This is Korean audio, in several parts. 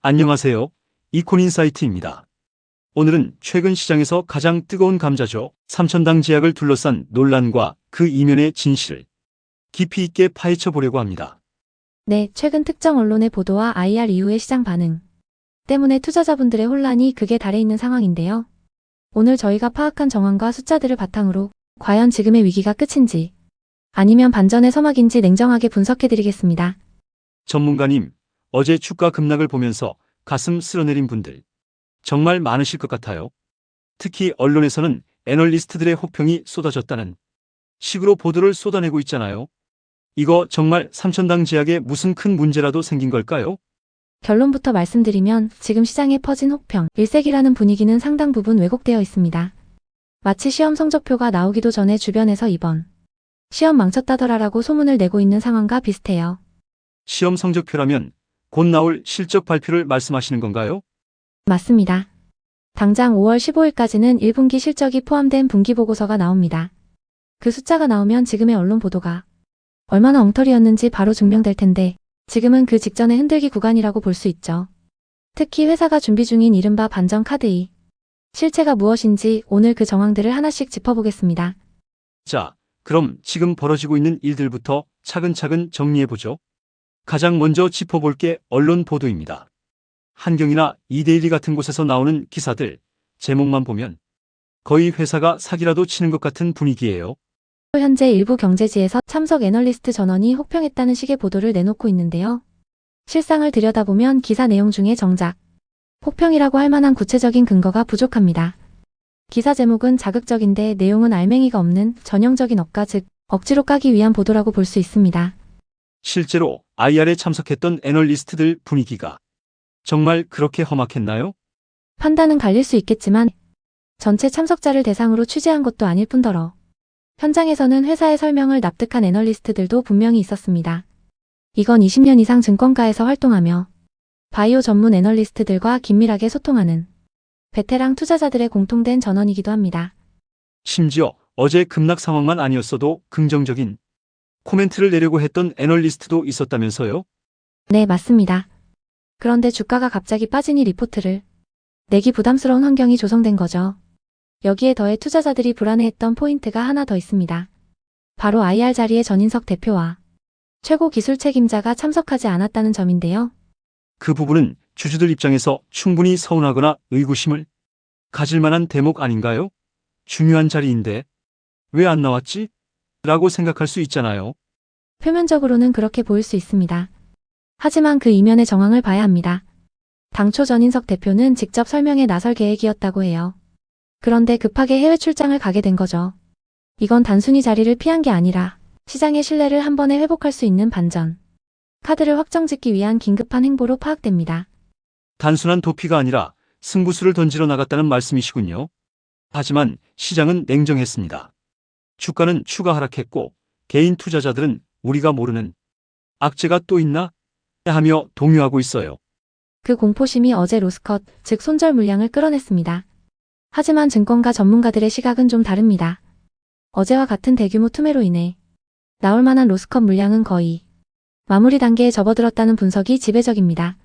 안녕하세요. 이콘인사이트입니다. 오늘은 최근 시장에서 가장 뜨거운 감자죠. 삼천당 제약을 둘러싼 논란과 그 이면의 진실을 깊이 있게 파헤쳐 보려고 합니다. 네, 최근 특정 언론의 보도와 IR 이후의 시장 반응 때문에 투자자분들의 혼란이 극에 달해 있는 상황인데요. 오늘 저희가 파악한 정황과 숫자들을 바탕으로 과연 지금의 위기가 끝인지 아니면 반전의 서막인지 냉정하게 분석해드리겠습니다. 전문가님, 어제 주가 급락을 보면서 가슴 쓸어내린 분들 정말 많으실 것 같아요. 특히 언론에서는 애널리스트들의 혹평이 쏟아졌다는 식으로 보도를 쏟아내고 있잖아요. 이거 정말 삼천당 제약에 무슨 큰 문제라도 생긴 걸까요? 결론부터 말씀드리면 지금 시장에 퍼진 혹평, 일색이라는 분위기는 상당 부분 왜곡되어 있습니다. 마치 시험 성적표가 나오기도 전에 주변에서 이번 시험 망쳤다더라라고 소문을 내고 있는 상황과 비슷해요. 시험 성적표라면 곧 나올 실적 발표를 말씀하시는 건가요? 맞습니다. 당장 5월 15일까지는 1분기 실적이 포함된 분기보고서가 나옵니다. 그 숫자가 나오면 지금의 언론 보도가 얼마나 엉터리였는지 바로 증명될 텐데 지금은 그 직전의 흔들기 구간이라고 볼 수 있죠. 특히 회사가 준비 중인 이른바 반전 카드 이 실체가 무엇인지 오늘 그 정황들을 하나씩 짚어보겠습니다. 자, 그럼 지금 벌어지고 있는 일들부터 차근차근 정리해보죠. 가장 먼저 짚어볼 게 언론 보도입니다. 한경이나 이데일리 같은 곳에서 나오는 기사들, 제목만 보면 거의 회사가 사기라도 치는 것 같은 분위기예요. 현재 일부 경제지에서 참석 애널리스트 전원이 혹평했다는 식의 보도를 내놓고 있는데요. 실상을 들여다보면 기사 내용 중에 정작 혹평이라고 할 만한 구체적인 근거가 부족합니다. 기사 제목은 자극적인데 내용은 알맹이가 없는 전형적인 억가 즉 억지로 까기 위한 보도라고 볼 수 있습니다. 실제로 IR에 참석했던 애널리스트들 분위기가 정말 그렇게 험악했나요? 판단은 갈릴 수 있겠지만 전체 참석자를 대상으로 취재한 것도 아닐 뿐더러 현장에서는 회사의 설명을 납득한 애널리스트들도 분명히 있었습니다. 이건 20년 이상 증권가에서 활동하며 바이오 전문 애널리스트들과 긴밀하게 소통하는 베테랑 투자자들의 공통된 전언이기도 합니다. 심지어 어제 급락 상황만 아니었어도 긍정적인 코멘트를 내려고 했던 애널리스트도 있었다면서요? 네, 맞습니다. 그런데 주가가 갑자기 빠지니 리포트를 내기 부담스러운 환경이 조성된 거죠. 여기에 더해 투자자들이 불안해했던 포인트가 하나 더 있습니다. 바로 IR 자리에 전인석 대표와 최고 기술 책임자가 참석하지 않았다는 점인데요. 그 부분은 주주들 입장에서 충분히 서운하거나 의구심을 가질 만한 대목 아닌가요? 중요한 자리인데 왜 안 나왔지? 라고 생각할 수 있잖아요. 표면적으로는 그렇게 보일 수 있습니다. 하지만 그 이면의 정황을 봐야 합니다. 당초 전인석 대표는 직접 설명에 나설 계획이었다고 해요. 그런데 급하게 해외 출장을 가게 된 거죠. 이건 단순히 자리를 피한 게 아니라 시장의 신뢰를 한 번에 회복할 수 있는 반전 카드를 확정짓기 위한 긴급한 행보로 파악됩니다. 단순한 도피가 아니라 승부수를 던지러 나갔다는 말씀이시군요. 하지만 시장은 냉정했습니다. 주가는 추가 하락했고 개인 투자자들은 우리가 모르는 악재가 또 있나? 하며 동요하고 있어요. 그 공포심이 어제 로스컷, 즉 손절 물량을 끌어냈습니다. 하지만 증권가 전문가들의 시각은 좀 다릅니다. 어제와 같은 대규모 투매로 인해 나올 만한 로스컷 물량은 거의 마무리 단계에 접어들었다는 분석이 지배적입니다.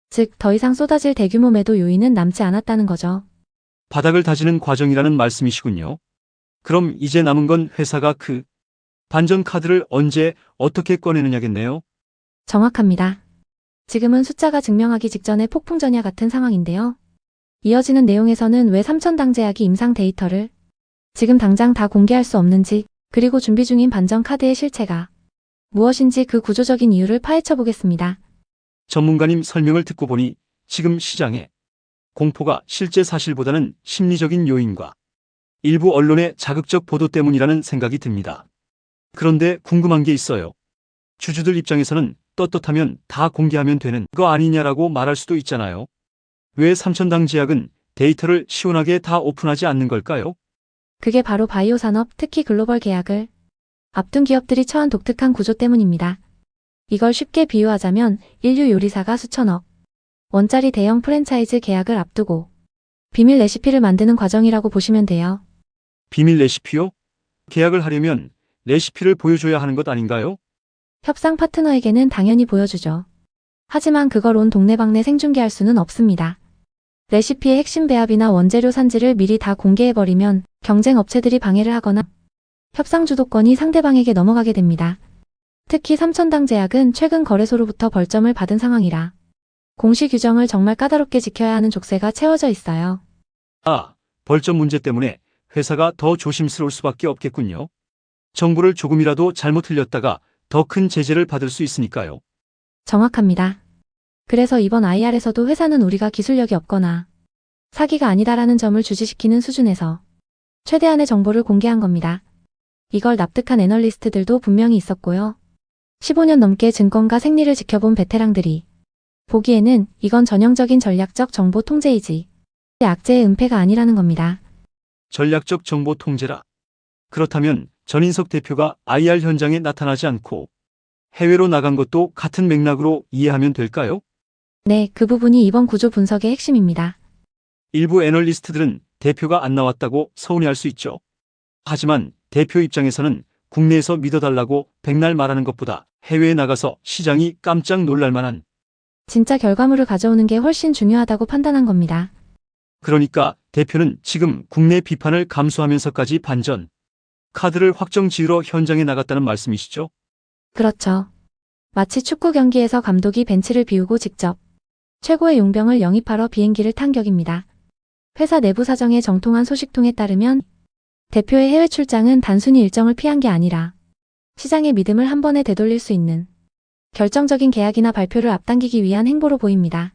즉, 더 이상 쏟아질 대규모 매도 요인은 남지 않았다는 거죠. 바닥을 다지는 과정이라는 말씀이시군요. 그럼 이제 남은 건 회사가 그 반전 카드를 언제 어떻게 꺼내느냐겠네요. 정확합니다. 지금은 숫자가 증명하기 직전의 폭풍전야 같은 상황인데요. 이어지는 내용에서는 왜 삼천당 제약이 임상 데이터를 지금 당장 다 공개할 수 없는지, 그리고 준비 중인 반전 카드의 실체가 무엇인지 그 구조적인 이유를 파헤쳐 보겠습니다. 전문가님 설명을 듣고 보니 지금 시장에 공포가 실제 사실보다는 심리적인 요인과 일부 언론의 자극적 보도 때문이라는 생각이 듭니다. 그런데 궁금한 게 있어요. 주주들 입장에서는 떳떳하면 다 공개하면 되는 거 아니냐라고 말할 수도 있잖아요. 왜 삼천당 제약은 데이터를 시원하게 다 오픈하지 않는 걸까요? 그게 바로 바이오 산업, 특히 글로벌 계약을 앞둔 기업들이 처한 독특한 구조 때문입니다. 이걸 쉽게 비유하자면 인류 요리사가 수천억 원짜리 대형 프랜차이즈 계약을 앞두고 비밀 레시피를 만드는 과정이라고 보시면 돼요. 비밀 레시피요? 계약을 하려면 레시피를 보여줘야 하는 것 아닌가요? 협상 파트너에게는 당연히 보여주죠. 하지만 그걸 온 동네방네 생중계할 수는 없습니다. 레시피의 핵심 배합이나 원재료 산지를 미리 다 공개해버리면 경쟁 업체들이 방해를 하거나 협상 주도권이 상대방에게 넘어가게 됩니다. 특히 삼천당 제약은 최근 거래소로부터 벌점을 받은 상황이라 공시 규정을 정말 까다롭게 지켜야 하는 족쇄가 채워져 있어요. 벌점 문제 때문에 회사가 더 조심스러울 수밖에 없겠군요. 정보를 조금이라도 잘못 흘렸다가 더 큰 제재를 받을 수 있으니까요. 정확합니다. 그래서 이번 IR에서도 회사는 우리가 기술력이 없거나 사기가 아니다라는 점을 주지시키는 수준에서 최대한의 정보를 공개한 겁니다. 이걸 납득한 애널리스트들도 분명히 있었고요. 15년 넘게 증권가 생리를 지켜본 베테랑들이 보기에는 이건 전형적인 전략적 정보 통제이지 악재의 은폐가 아니라는 겁니다. 전략적 정보 통제라. 그렇다면 전인석 대표가 IR 현장에 나타나지 않고 해외로 나간 것도 같은 맥락으로 이해하면 될까요? 네, 그 부분이 이번 구조 분석의 핵심입니다. 일부 애널리스트들은 대표가 안 나왔다고 서운해할 수 있죠. 하지만 대표 입장에서는 국내에서 믿어달라고 백날 말하는 것보다 해외에 나가서 시장이 깜짝 놀랄 만한 진짜 결과물을 가져오는 게 훨씬 중요하다고 판단한 겁니다. 그러니까 대표는 지금 국내 비판을 감수하면서까지 반전 카드를 확정 지으러 현장에 나갔다는 말씀이시죠? 그렇죠. 마치 축구 경기에서 감독이 벤치를 비우고 직접 최고의 용병을 영입하러 비행기를 탄 격입니다. 회사 내부 사정의 정통한 소식통에 따르면 대표의 해외 출장은 단순히 일정을 피한 게 아니라 시장의 믿음을 한 번에 되돌릴 수 있는 결정적인 계약이나 발표를 앞당기기 위한 행보로 보입니다.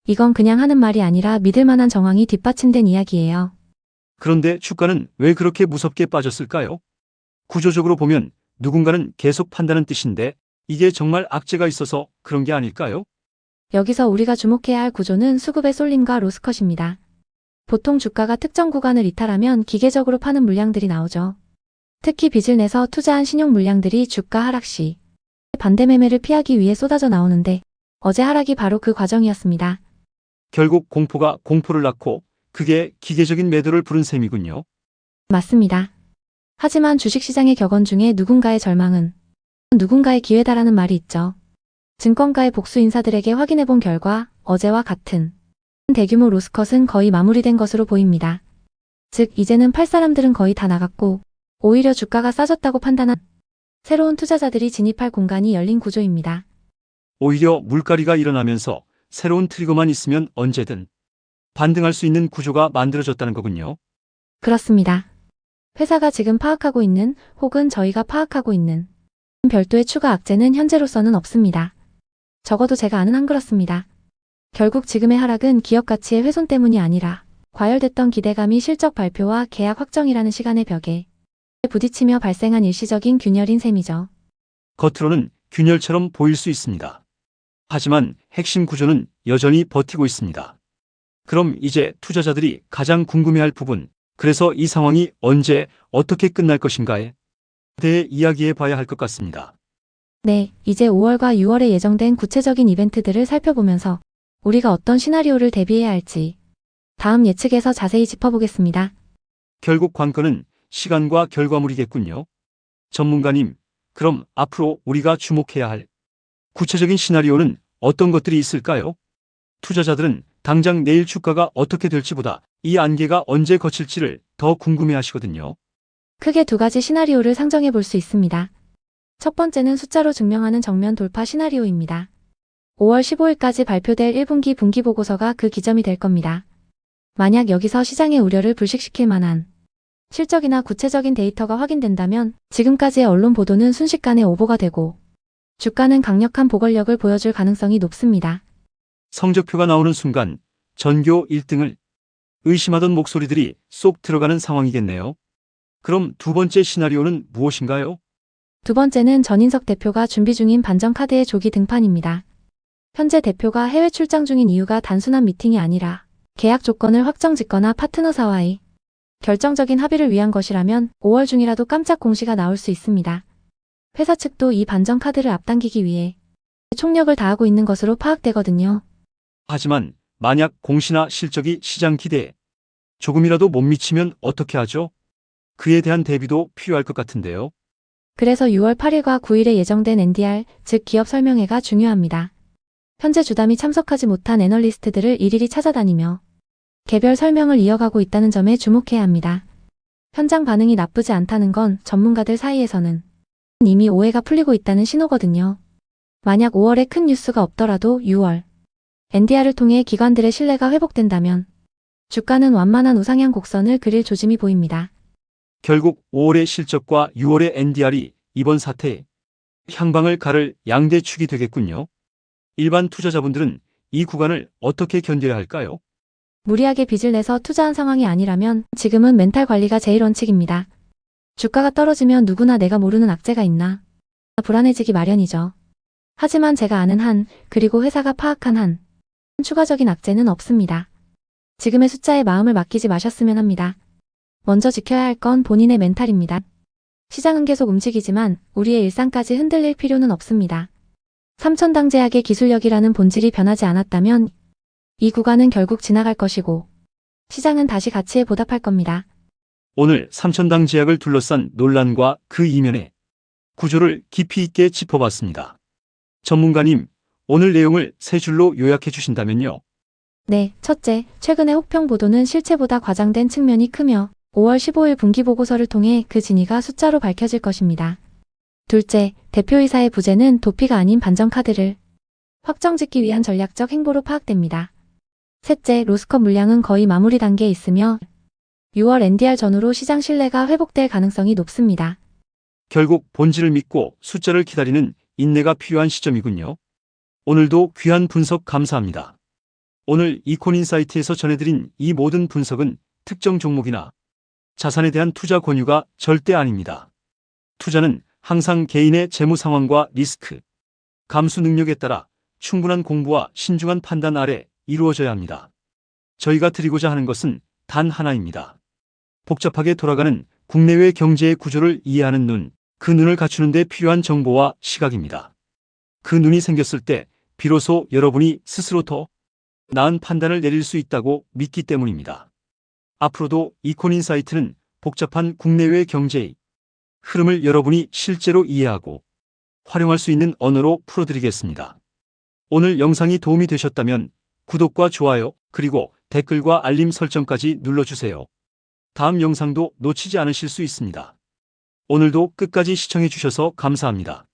이건 그냥 하는 말이 아니라 믿을 만한 정황이 뒷받침된 이야기예요. 그런데 주가는 왜 그렇게 무섭게 빠졌을까요? 구조적으로 보면 누군가는 계속 판다는 뜻인데 이게 정말 악재가 있어서 그런 게 아닐까요? 여기서 우리가 주목해야 할 구조는 수급의 쏠림과 로스컷입니다. 보통 주가가 특정 구간을 이탈하면 기계적으로 파는 물량들이 나오죠. 특히 빚을 내서 투자한 신용 물량들이 주가 하락 시 반대 매매를 피하기 위해 쏟아져 나오는데 어제 하락이 바로 그 과정이었습니다. 결국 공포가 공포를 낳고 그게 기계적인 매도를 부른 셈이군요. 맞습니다. 하지만 주식시장의 격언 중에 누군가의 절망은 누군가의 기회다라는 말이 있죠. 증권가의 복수 인사들에게 확인해본 결과 어제와 같은 대규모 로스컷은 거의 마무리된 것으로 보입니다. 즉 이제는 팔 사람들은 거의 다 나갔고 오히려 주가가 싸졌다고 판단한 새로운 투자자들이 진입할 공간이 열린 구조입니다. 오히려 물갈이가 일어나면서 새로운 트리거만 있으면 언제든 반등할 수 있는 구조가 만들어졌다는 거군요. 그렇습니다. 회사가 지금 파악하고 있는 혹은 저희가 파악하고 있는 별도의 추가 악재는 현재로서는 없습니다. 적어도 제가 아는 한 그렇습니다. 결국 지금의 하락은 기업 가치의 훼손 때문이 아니라 과열됐던 기대감이 실적 발표와 계약 확정이라는 시간의 벽에 부딪히며 발생한 일시적인 균열인 셈이죠. 겉으로는 균열처럼 보일 수 있습니다. 하지만 핵심 구조는 여전히 버티고 있습니다. 그럼 이제 투자자들이 가장 궁금해할 부분, 그래서 이 상황이 언제 어떻게 끝날 것인가에 대해 이야기해 봐야 할 것 같습니다. 네, 이제 5월과 6월에 예정된 구체적인 이벤트들을 살펴보면서 우리가 어떤 시나리오를 대비해야 할지 다음 예측에서 자세히 짚어보겠습니다. 결국 관건은 시간과 결과물이겠군요. 전문가님, 그럼 앞으로 우리가 주목해야 할 구체적인 시나리오는 어떤 것들이 있을까요? 투자자들은 당장 내일 주가가 어떻게 될지보다 이 안개가 언제 거칠지를 더 궁금해 하시거든요. 크게 두 가지 시나리오를 상정해 볼 수 있습니다. 첫 번째는 숫자로 증명하는 정면 돌파 시나리오입니다. 5월 15일까지 발표될 1분기 분기보고서가 그 기점이 될 겁니다. 만약 여기서 시장의 우려를 불식시킬 만한 실적이나 구체적인 데이터가 확인된다면 지금까지의 언론 보도는 순식간에 오보가 되고 주가는 강력한 보궐력을 보여줄 가능성이 높습니다. 성적표가 나오는 순간 전교 1등을 의심하던 목소리들이 쏙 들어가는 상황이겠네요. 그럼 두 번째 시나리오는 무엇인가요? 두 번째는 전인석 대표가 준비 중인 반전 카드의 조기 등판입니다. 현재 대표가 해외 출장 중인 이유가 단순한 미팅이 아니라 계약 조건을 확정 짓거나 파트너사와의 결정적인 합의를 위한 것이라면 5월 중이라도 깜짝 공시가 나올 수 있습니다. 회사 측도 이 반전 카드를 앞당기기 위해 총력을 다하고 있는 것으로 파악되거든요. 하지만 만약 공시나 실적이 시장 기대에 조금이라도 못 미치면 어떻게 하죠? 그에 대한 대비도 필요할 것 같은데요. 그래서 6월 8일과 9일에 예정된 NDR, 즉 기업 설명회가 중요합니다. 현재 주담이 참석하지 못한 애널리스트들을 일일이 찾아다니며 개별 설명을 이어가고 있다는 점에 주목해야 합니다. 현장 반응이 나쁘지 않다는 건 전문가들 사이에서는 이미 오해가 풀리고 있다는 신호거든요. 만약 5월에 큰 뉴스가 없더라도 6월 NDR을 통해 기관들의 신뢰가 회복된다면 주가는 완만한 우상향 곡선을 그릴 조짐이 보입니다. 결국 5월의 실적과 6월의 NDR이 이번 사태의 향방을 가를 양대축이 되겠군요. 일반 투자자분들은 이 구간을 어떻게 견뎌야 할까요? 무리하게 빚을 내서 투자한 상황이 아니라면 지금은 멘탈 관리가 제일 원칙입니다. 주가가 떨어지면 누구나 내가 모르는 악재가 있나 불안해지기 마련이죠. 하지만 제가 아는 한, 그리고 회사가 파악한 한, 추가적인 악재는 없습니다. 지금의 숫자에 마음을 맡기지 마셨으면 합니다. 먼저 지켜야 할 건 본인의 멘탈입니다. 시장은 계속 움직이지만 우리의 일상까지 흔들릴 필요는 없습니다. 삼천당제약의 기술력이라는 본질이 변하지 않았다면 이 구간은 결국 지나갈 것이고 시장은 다시 가치에 보답할 겁니다. 오늘 삼천당 제약을 둘러싼 논란과 그 이면의 구조를 깊이 있게 짚어봤습니다. 전문가님, 오늘 내용을 세 줄로 요약해 주신다면요. 네, 첫째, 최근의 혹평 보도는 실체보다 과장된 측면이 크며 5월 15일 분기보고서를 통해 그 진위가 숫자로 밝혀질 것입니다. 둘째, 대표이사의 부재는 도피가 아닌 반전카드를 확정짓기 위한 전략적 행보로 파악됩니다. 셋째, 로스컵 물량은 거의 마무리 단계에 있으며 6월 NDR 전후로 시장 신뢰가 회복될 가능성이 높습니다. 결국 본질을 믿고 숫자를 기다리는 인내가 필요한 시점이군요. 오늘도 귀한 분석 감사합니다. 오늘 이콘인사이트에서 전해드린 이 모든 분석은 특정 종목이나 자산에 대한 투자 권유가 절대 아닙니다. 투자는 항상 개인의 재무 상황과 리스크, 감수 능력에 따라 충분한 공부와 신중한 판단 아래 이루어져야 합니다. 저희가 드리고자 하는 것은 단 하나입니다. 복잡하게 돌아가는 국내외 경제의 구조를 이해하는 눈, 그 눈을 갖추는 데 필요한 정보와 시각입니다. 그 눈이 생겼을 때 비로소 여러분이 스스로 더 나은 판단을 내릴 수 있다고 믿기 때문입니다. 앞으로도 이콘인사이트는 복잡한 국내외 경제의 흐름을 여러분이 실제로 이해하고 활용할 수 있는 언어로 풀어드리겠습니다. 오늘 영상이 도움이 되셨다면 구독과 좋아요, 그리고 댓글과 알림 설정까지 눌러주세요. 다음 영상도 놓치지 않으실 수 있습니다. 오늘도 끝까지 시청해 주셔서 감사합니다.